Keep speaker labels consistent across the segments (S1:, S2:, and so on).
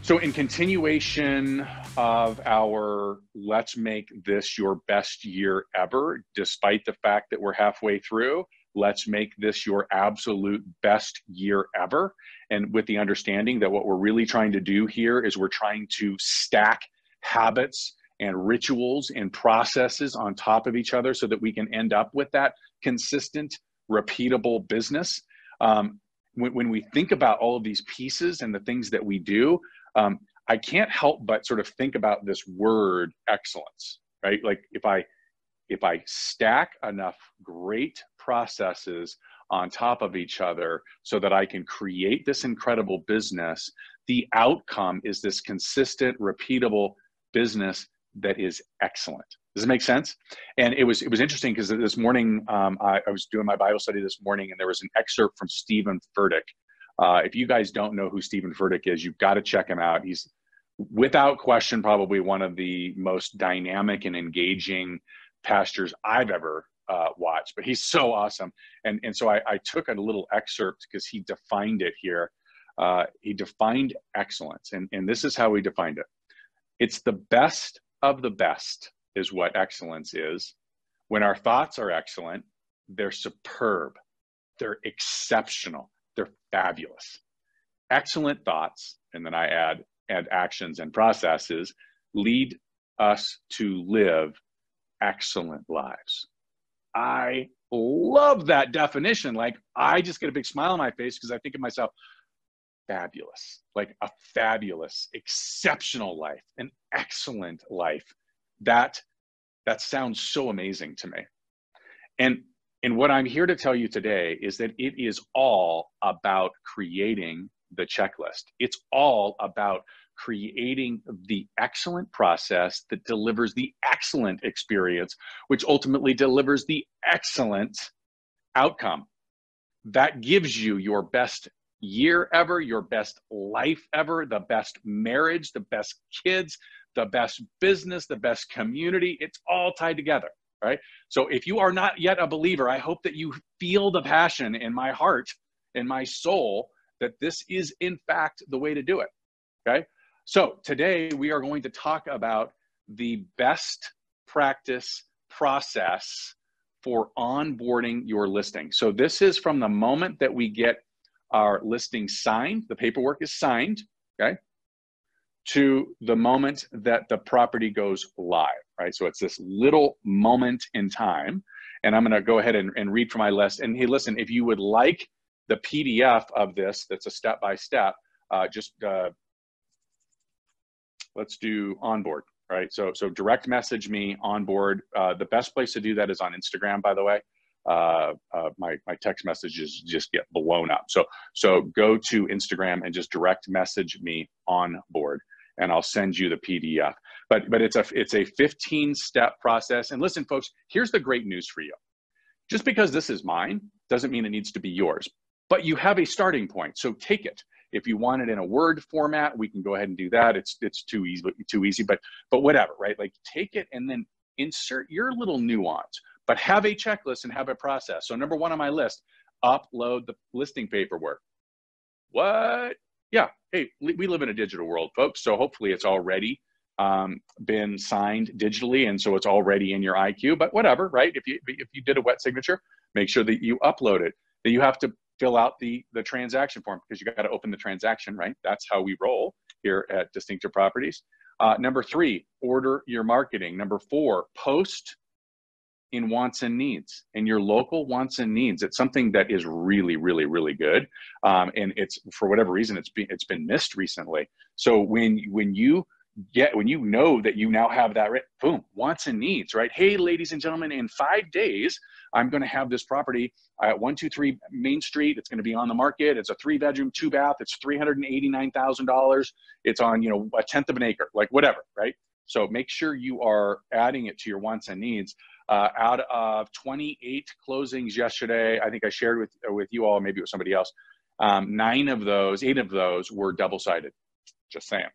S1: So in continuation of our let's make this your best year ever, despite the fact that we're halfway through, let's make this your absolute best year ever. And with the understanding that what we're really trying to do here is we're trying to stack habits and rituals and processes on top of each other so that we can end up with that consistent, repeatable business. When we think about all of these pieces and the things that we do, I can't help but sort of think about this word excellence, right? Like if I stack enough great processes on top of each other so that I can create this incredible business, the outcome is this consistent, repeatable business that is excellent. Does it make sense? And it was interesting because this morning, I was doing my Bible study this morning, and there was an excerpt from Stephen Furtick. If you guys don't know who Stephen Furtick is, you've got to check him out. He's without question probably one of the most dynamic and engaging pastors I've ever watched, but he's so awesome. And so I took a little excerpt because he defined it here. He defined excellence, and this is how he defined it. It's the best of the best is what excellence is. When our thoughts are excellent, they're superb, they're exceptional, they're fabulous. Excellent thoughts, and then I add actions and processes, lead us to live excellent lives. I love that definition. Like, I just get a big smile on my face because I think of myself, fabulous, like a fabulous, exceptional life, an excellent life. That sounds so amazing to me. And what I'm here to tell you today is that it is all about creating the checklist. It's all about creating the excellent process that delivers the excellent experience, which ultimately delivers the excellent outcome. That gives you your best year ever, your best life ever, the best marriage, the best kids, the best business, the best community. It's all tied together, right? So if you are not yet a believer, I hope that you feel the passion in my heart, in my soul, that this is in fact the way to do it, okay? So today we are going to talk about the best practice process for onboarding your listing. So this is from the moment that we get our listing signed, the paperwork is signed, okay, to the moment that the property goes live, right? So it's this little moment in time. And I'm gonna go ahead and read from my list. And hey, listen, if you would like the PDF of this, that's a step-by-step, let's do onboard, right? So direct message me onboard. The best place to do that is on Instagram, by the way. My text messages just get blown up. So go to Instagram and just direct message me on board, and I'll send you the PDF. But it's a 15-step process. And listen, folks, here's the great news for you. Just because this is mine doesn't mean it needs to be yours, but you have a starting point. So take it. If you want it in a Word format, we can go ahead and do that. It's too easy, but whatever, right? Like, take it and then insert your little nuance, but have a checklist and have a process. So number one on my list, upload the listing paperwork. What? Yeah, hey, we live in a digital world, folks. So hopefully it's already been signed digitally, and so it's already in your IQ, but whatever, right? If you did a wet signature, make sure that you upload it. That you have to fill out the transaction form because you got to open the transaction, right? That's how we roll here at Distinctive Properties. Number 3, order your marketing. Number 4, post in wants and needs, and your local wants and needs. It's something that is really, really, really good. And it's, for whatever reason, it's been missed recently. So when you know that you now have that, boom, wants and needs, right? Hey, ladies and gentlemen, in 5 days, I'm going to have this property at 123 Main Street. It's going to be on the market. It's a 3-bedroom, 2-bath. It's $389,000. It's on, a tenth of an acre, like whatever, right? So make sure you are adding it to your wants and needs. Out of 28 closings yesterday, I think I shared with you all, maybe it was somebody else, 8 of those were double-sided. Just saying.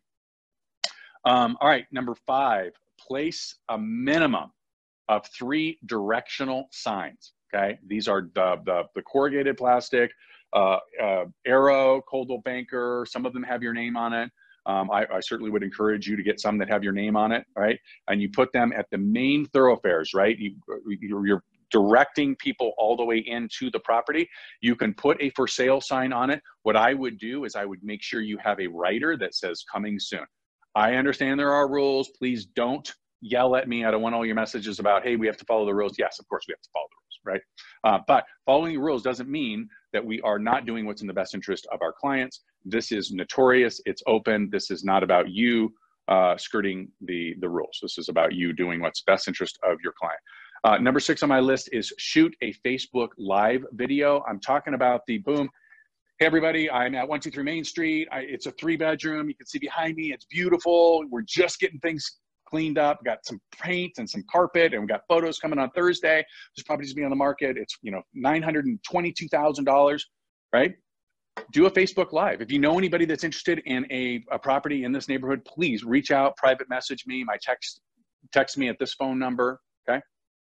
S1: All right, number 5, place a minimum of 3 directional signs. Okay, these are the corrugated plastic, Arrow, Coldwell Banker. Some of them have your name on it. I certainly would encourage you to get some that have your name on it, right? And you put them at the main thoroughfares, right? You're directing people all the way into the property. You can put a for sale sign on it. What I would do is I would make sure you have a writer that says coming soon. I understand there are rules. Please don't yell at me. I don't want all your messages about, hey, we have to follow the rules. Yes, of course we have to follow the rules, right? But following the rules doesn't mean that we are not doing what's in the best interest of our clients. This is notorious. It's open. This is not about you skirting the rules. This is about you doing what's best interest of your client. Number 6 on my list is shoot a Facebook Live video. I'm talking about the boom. Hey everybody, I'm at 123 Main Street. It's a 3-bedroom. You can see behind me, it's beautiful. We're just getting things cleaned up. We've got some paint and some carpet, and we've got photos coming on Thursday. This property's be on the market. It's $922,000, right? Do a Facebook Live. If you know anybody that's interested in a property in this neighborhood, please reach out, private message me. My text me at this phone number. Okay,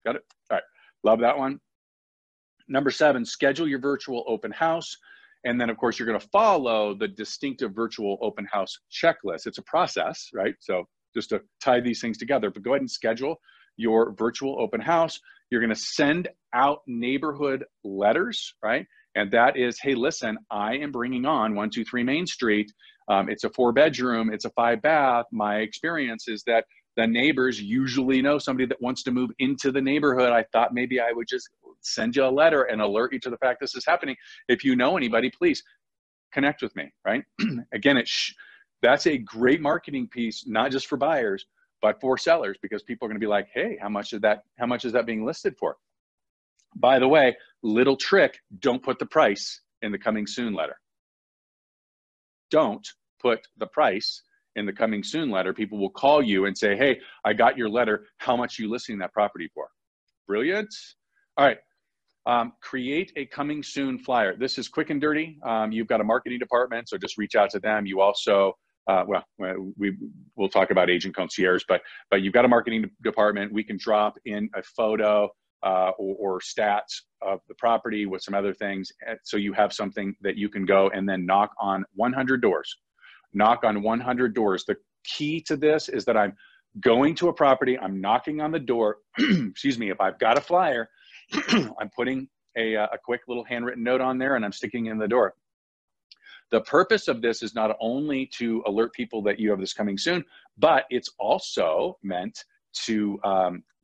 S1: got it? All right, love that one. Number 7, schedule your virtual open house. And then, of course, you're going to follow the distinctive virtual open house checklist. It's a process, right? So just to tie these things together, but go ahead and schedule your virtual open house. You're going to send out neighborhood letters, right? And that is, hey, listen, I am bringing on 123 Main Street. It's a 4-bedroom. It's a 5-bath. My experience is that the neighbors usually know somebody that wants to move into the neighborhood. I thought maybe I would just send you a letter and alert you to the fact this is happening. If you know anybody, please connect with me, right? Again, that's a great marketing piece, not just for buyers, but for sellers, because people are going to be like, hey, how much is that being listed for? By the way, little trick, don't put the price in the coming soon letter. Don't put the price in the coming soon letter. People will call you and say, hey, I got your letter. How much are you listing that property for? Brilliant. All right. Create a coming soon flyer. This is quick and dirty. You've got a marketing department, so just reach out to them. You also, we'll talk about agent concierge, but you've got a marketing department. We can drop in a photo or stats of the property with some other things. So you have something that you can go and then knock on 100 doors. Knock on 100 doors. The key to this is that I'm going to a property, I'm knocking on the door. Excuse me, if I've got a flyer, I'm putting a quick little handwritten note on there and I'm sticking in the door. The purpose of this is not only to alert people that you have this coming soon, but it's also meant to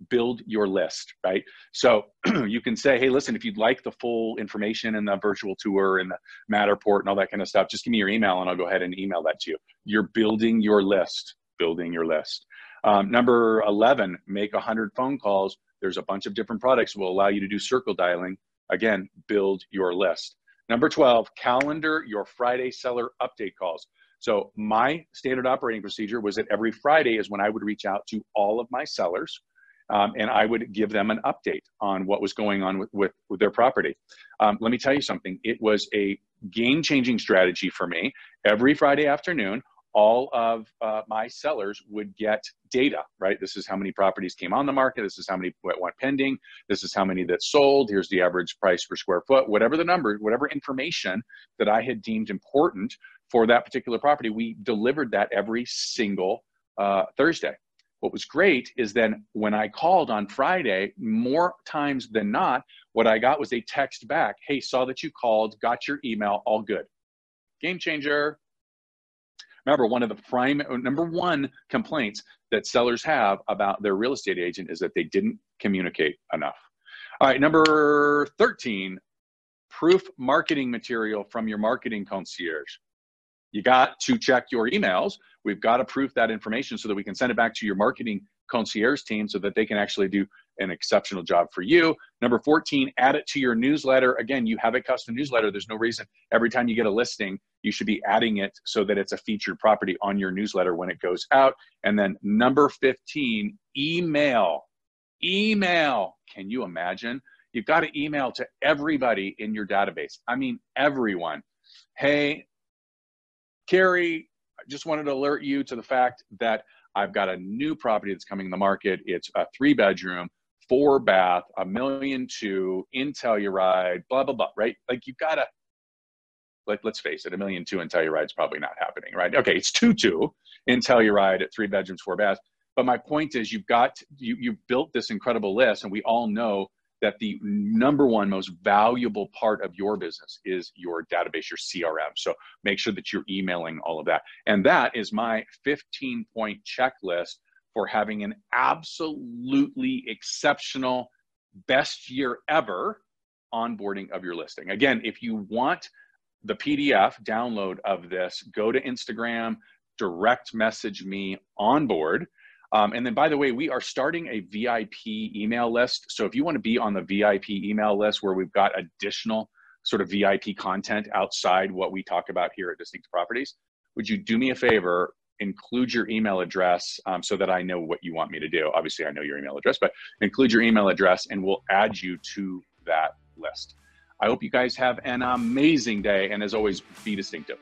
S1: build your list, right? So you can say, hey, listen, if you'd like the full information and the virtual tour and the Matterport and all that kind of stuff, just give me your email and I'll go ahead and email that to you. You're building your list, building your list. Number 11, make 100 phone calls. There's a bunch of different products that will allow you to do circle dialing. Again, build your list. Number 12, calendar your Friday seller update calls. So my standard operating procedure was that every Friday is when I would reach out to all of my sellers and I would give them an update on what was going on with their property. Let me tell you something. It was a game-changing strategy for me. Every Friday afternoon, all of my sellers would get data, right? This is how many properties came on the market. This is how many went pending. This is how many that sold. Here's the average price per square foot. Whatever the number, whatever information that I had deemed important for that particular property, we delivered that every single Thursday. What was great is then when I called on Friday, more times than not, what I got was a text back. Hey, saw that you called, got your email, all good. Game changer. Remember, one of the number one complaints that sellers have about their real estate agent is that they didn't communicate enough. All right, number 13, proof marketing material from your marketing concierge. You got to check your emails. We've got to proof that information so that we can send it back to your marketing concierge team so that they can actually do an exceptional job for you. Number 14, add it to your newsletter. Again, you have a custom newsletter. There's no reason every time you get a listing, you should be adding it so that it's a featured property on your newsletter when it goes out. And then number 15, email. Email. Can you imagine? You've got to email to everybody in your database. I mean, everyone. Hey, Carrie, I just wanted to alert you to the fact that I've got a new property that's coming in the market. It's a 3-bedroom, 4-bath, $1.2 million in Telluride, blah, blah, blah, right? Like you've got to, let's face it, 1.2 million in Telluride's probably not happening, right? Okay, it's 2.2 in Telluride at 3 bedrooms, 4 baths. But my point is, you've built this incredible list, and we all know that the number one most valuable part of your business is your database, your CRM. So make sure that you're emailing all of that. And that is my 15-point checklist for having an absolutely exceptional best year ever onboarding of your listing. Again, if you want the PDF download of this, go to Instagram, direct message me onboard. And then, by the way, we are starting a VIP email list. So if you want to be on the VIP email list where we've got additional sort of VIP content outside what we talk about here at Distinct Properties, would you do me a favor, include your email address so that I know what you want me to do? Obviously, I know your email address, but include your email address and we'll add you to that list. I hope you guys have an amazing day. And as always, be distinctive.